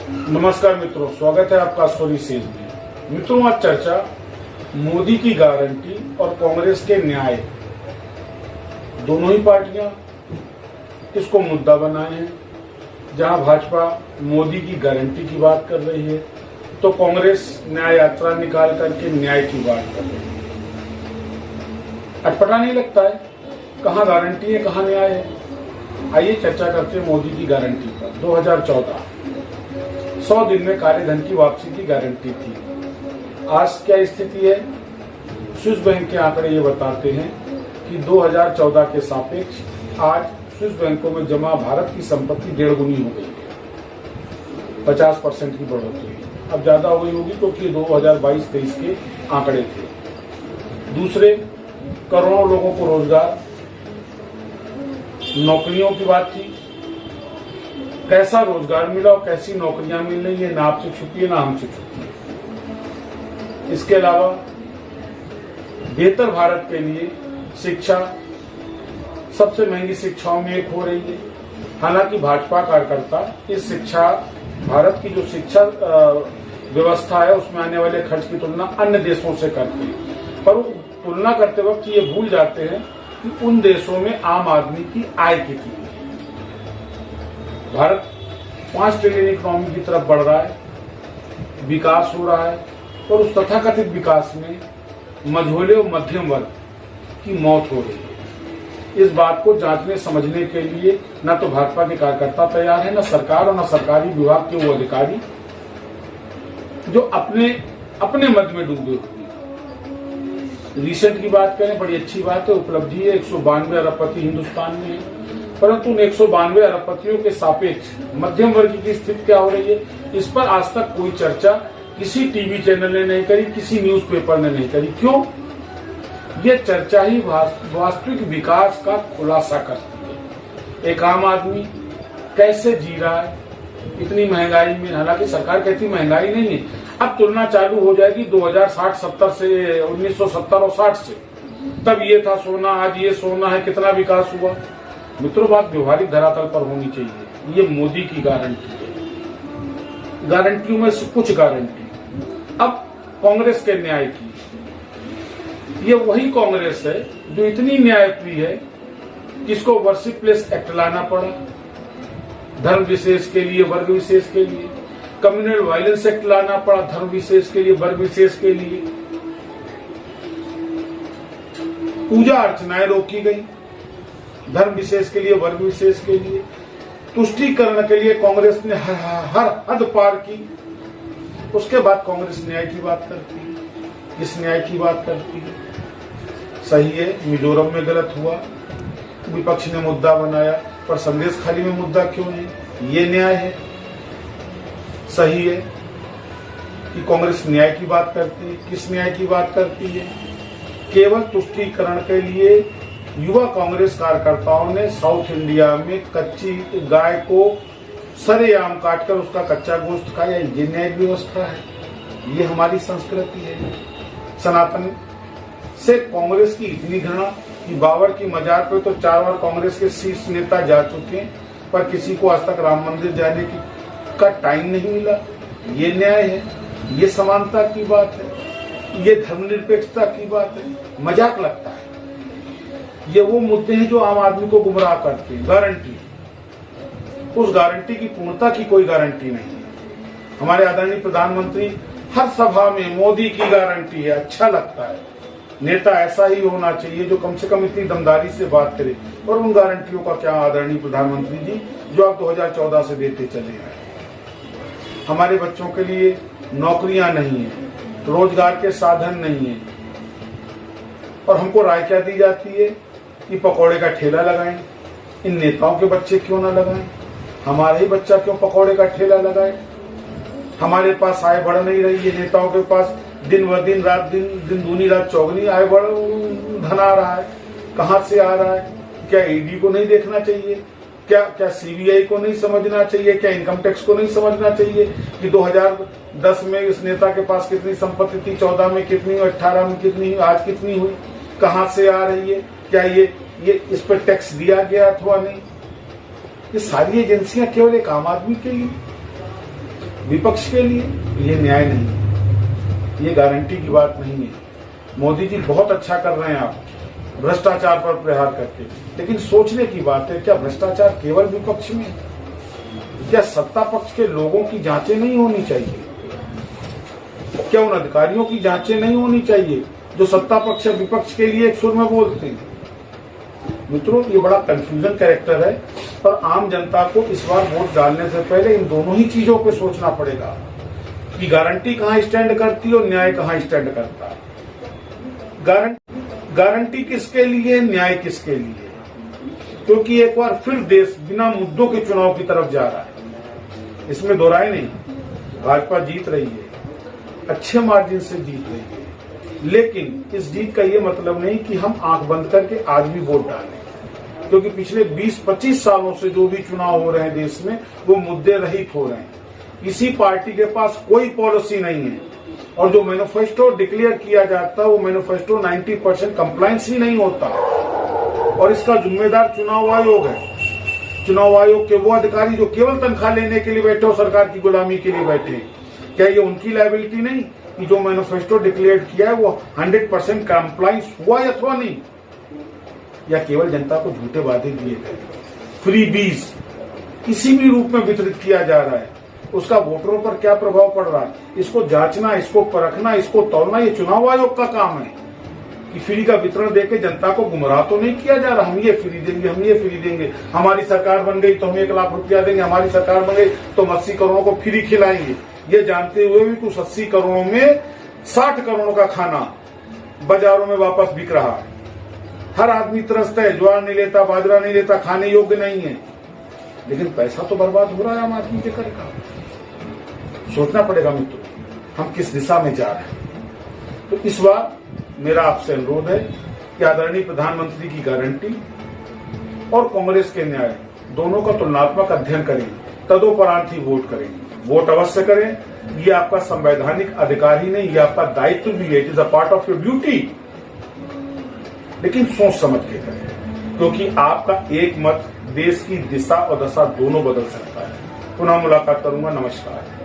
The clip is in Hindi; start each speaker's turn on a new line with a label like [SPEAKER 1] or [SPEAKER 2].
[SPEAKER 1] नमस्कार मित्रों, स्वागत है आपका स्टोरी सेज में। मित्रों, आज चर्चा मोदी की गारंटी और कांग्रेस के न्याय। दोनों ही पार्टियां इसको मुद्दा बनाए हैं। जहां भाजपा मोदी की गारंटी की बात कर रही है तो कांग्रेस न्याय यात्रा निकाल करके न्याय की बात कर रही है। अटपटा नहीं लगता है? कहां गारंटी है, कहां न्याय है? आइए चर्चा करते हैं मोदी की गारंटी पर। 2014 100 दिन में काले धन की वापसी की गारंटी थी। आज क्या स्थिति है? स्विस बैंक के आंकड़े ये बताते हैं कि 2014 के सापेक्ष आज स्विस बैंकों में जमा भारत की संपत्ति 1.5 गुनी हो गई है। 50% की बढ़ोतरी। अब ज्यादा हो गई होगी क्योंकि 2022-23 के आंकड़े थे। दूसरे, करोड़ों लोगों को रोजगार, नौकरियों की बात थी। कैसा रोजगार मिला और कैसी नौकरियां मिल रही है, ना आपसे छुपी है ना हमसे छुपी है। इसके अलावा बेहतर भारत के लिए शिक्षा, सबसे महंगी शिक्षाओं में एक हो रही है। हालांकि भाजपा कार्यकर्ता इस शिक्षा, भारत की जो शिक्षा व्यवस्था है उसमें आने वाले खर्च की तुलना अन्य देशों से करते हैं, पर तुलना करते वक्त ये भूल जाते हैं कि उन देशों में आम आदमी की आय कितनी है। भारत 5 ट्रिलियन इकोनॉमी की तरफ बढ़ रहा है, विकास हो रहा है, और उस तथाकथित विकास में मझोले और मध्यम वर्ग की मौत हो रही है। इस बात को जांचने समझने के लिए न तो भाजपा के कार्यकर्ता तैयार है, न सरकार और न सरकारी विभाग के वो अधिकारी जो अपने मद में डूबे हुए हैं। रिसेंट की बात करें, बड़ी अच्छी बात है, उपलब्धि है। 192 अरबपति हिंदुस्तान में है, परंतु उन 192 अरबपतियों के सापेक्ष मध्यम वर्ग की स्थिति क्या हो रही है, इस पर आज तक कोई चर्चा किसी टीवी चैनल ने नहीं करी, किसी न्यूज़पेपर ने नहीं करी। क्यों? यह चर्चा ही वास्तविक विकास का खुलासा करती है। एक आम आदमी कैसे जी रहा है इतनी महंगाई में। हालांकि सरकार कहती महंगाई नहीं है। अब तुलना चालू हो जाएगी 2060-70 से, 1970 और 60 से। तब ये था सोना, आज ये सोना है, कितना विकास हुआ। मित्रों, बात व्यवहारिक धरातल पर होनी चाहिए। ये मोदी की गारंटी है। गारंटियों में से कुछ गारंटी। अब कांग्रेस के न्याय की। ये वही कांग्रेस है जो इतनी न्यायप्रिय है कि इसको वर्शिपलेस एक्ट लाना पड़ा, धर्म विशेष के लिए, वर्ग विशेष के लिए। कम्युनल वायलेंस एक्ट लाना पड़ा, धर्म विशेष के लिए, वर्ग विशेष के लिए। पूजा अर्चनाएं रोकी गई, धर्म विशेष के लिए, वर्ग विशेष के लिए। तुष्टीकरण के लिए कांग्रेस ने हर हद पार की। उसके बाद कांग्रेस न्याय की बात करती है। इस न्याय की बात करती है। सही है, मिजोरम में गलत हुआ, विपक्ष ने मुद्दा बनाया, पर संदेश खाली में मुद्दा क्यों नहीं? ये न्याय है। सही है कि कांग्रेस न्याय की बात करती है। किस न्याय की बात करती है? केवल तुष्टीकरण के लिए युवा कांग्रेस कार्यकर्ताओं ने साउथ इंडिया में कच्ची गाय को सरेआम काटकर उसका कच्चा गोश्त खाया। ये न्याय व्यवस्था है, ये हमारी संस्कृति है। सनातन से कांग्रेस की इतनी घृणा कि बाबर की मजार पे तो 4 बार कांग्रेस के शीर्ष नेता जा चुके हैं, पर किसी को आज तक राम मंदिर जाने का टाइम नहीं मिला। ये न्याय है, ये समानता की बात है, ये धर्मनिरपेक्षता की बात है। मजाक लगता है। ये वो मुद्दे हैं जो आम आदमी को गुमराह करते हैं। गारंटी, उस गारंटी की पूर्णता की कोई गारंटी नहीं है। हमारे आदरणीय प्रधानमंत्री हर सभा में मोदी की गारंटी है। अच्छा लगता है। नेता ऐसा ही होना चाहिए जो कम से कम इतनी दमदारी से बात करे। और उन गारंटियों का क्या, आदरणीय प्रधानमंत्री जी, जो आप 2014 से देते चले आए। हमारे बच्चों के लिए नौकरियां नहीं है, रोजगार के साधन नहीं है, और हमको राय क्या दी जाती है कि पकौड़े का ठेला लगाएं। इन नेताओं के बच्चे क्यों ना लगाएं? हमारा ही बच्चा क्यों पकौड़े का ठेला लगाए? हमारे पास आय बढ़ नहीं रही है, नेताओं के पास दिन ब दिन, रात दिन दूनी रात चौगनी आय बढ़ धन आ रहा है। कहां से आ रहा है? क्या ईडी को नहीं देखना चाहिए? क्या सीबीआई को नहीं समझना चाहिए? क्या इनकम टैक्स को नहीं समझना चाहिए कि 2010 में इस नेता के पास कितनी संपत्ति थी, 14 में कितनी, 18 में कितनी, आज कितनी हुई, कहां से आ रही है? क्या ये इस पर टैक्स दिया गया अथवा नहीं? ये सारी एजेंसियां केवल एक आम आदमी के लिए। विपक्ष के लिए ये न्याय नहीं है, ये गारंटी की बात नहीं है। मोदी जी बहुत अच्छा कर रहे हैं आप भ्रष्टाचार पर प्रहार करके, लेकिन सोचने की बात है, क्या भ्रष्टाचार केवल विपक्ष में? क्या सत्ता पक्ष के लोगों की जांचें नहीं होनी चाहिए? क्या उन अधिकारियों की जांचें नहीं होनी चाहिए जो सत्ता पक्ष या विपक्ष के लिए एक सुर में बोलते हैं? मित्रों, ये बड़ा कंफ्यूजन कैरेक्टर है, पर आम जनता को इस बार वोट डालने से पहले इन दोनों ही चीजों पे सोचना पड़ेगा कि गारंटी कहां स्टैंड करती है और न्याय कहां स्टैंड करता है। गारंटी किसके लिए, न्याय किसके लिए? क्योंकि एक बार फिर देश बिना मुद्दों के चुनाव की तरफ जा रहा है, इसमें दो राय नहीं। भाजपा जीत रही है, अच्छे मार्जिन से जीत रही है, लेकिन इस जीत का ये मतलब नहीं कि हम आंख बंद करके आज भी वोट डालें, क्योंकि पिछले 20-25 सालों से जो भी चुनाव हो रहे हैं देश में, वो मुद्दे रहित हो रहे हैं। किसी पार्टी के पास कोई पॉलिसी नहीं है, और जो मैनिफेस्टो डिक्लेयर किया जाता है वो मैनिफेस्टो 90% कंप्लायंस ही नहीं होता, और इसका जिम्मेदार चुनाव आयोग है। चुनाव आयोग के वो अधिकारी जो केवल तनख्वाह लेने के लिए बैठे हो, सरकार की गुलामी के लिए बैठे, क्या ये उनकी लायबिलिटी नहीं कि जो मैनिफेस्टो डिक्लेयर किया है वो 100% कंप्लायंस हुआ या अथवा नहीं? या केवल जनता को झूठे वादे दिए गए, फ्री बीज किसी भी रूप में वितरित किया जा रहा है, उसका वोटरों पर क्या प्रभाव पड़ रहा है? इसको जांचना, इसको परखना, इसको तौलना ये चुनाव आयोग का काम है कि फ्री का वितरण देके जनता को गुमराह तो नहीं किया जा रहा। हम ये फ्री देंगे, हम ये फ्री देंगे, हमारी सरकार बन गई तो हम 1 लाख रुपया देंगे, हमारी सरकार बन गई तो हम 80 करोड़ों को फ्री खिलाएंगे, ये जानते हुए भी कुछ 80 करोड़ों में 60 करोड़ों का खाना बाजारों में वापस बिक रहा है। हर आदमी तरसता है, ज्वार नहीं लेता, बाजरा नहीं लेता, खाने योग्य नहीं है, लेकिन पैसा तो बर्बाद हो रहा है आम आदमी के कर का। सोचना पड़ेगा मित्रों, हम किस दिशा में जा रहे हैं। तो इस बार मेरा आपसे अनुरोध है कि आदरणीय प्रधानमंत्री की गारंटी और कांग्रेस के न्याय दोनों का तुलनात्मक अध्ययन करें, तदोपरांत ही वोट करें। वोट अवश्य करें, ये आपका संवैधानिक अधिकार ही नहीं, ये आपका दायित्व भी है, it is a part of your duty, लेकिन सोच समझ के करें, क्योंकि आपका एक मत देश की दिशा और दशा दोनों बदल सकता है। पुनः मुलाकात करूंगा। नमस्कार।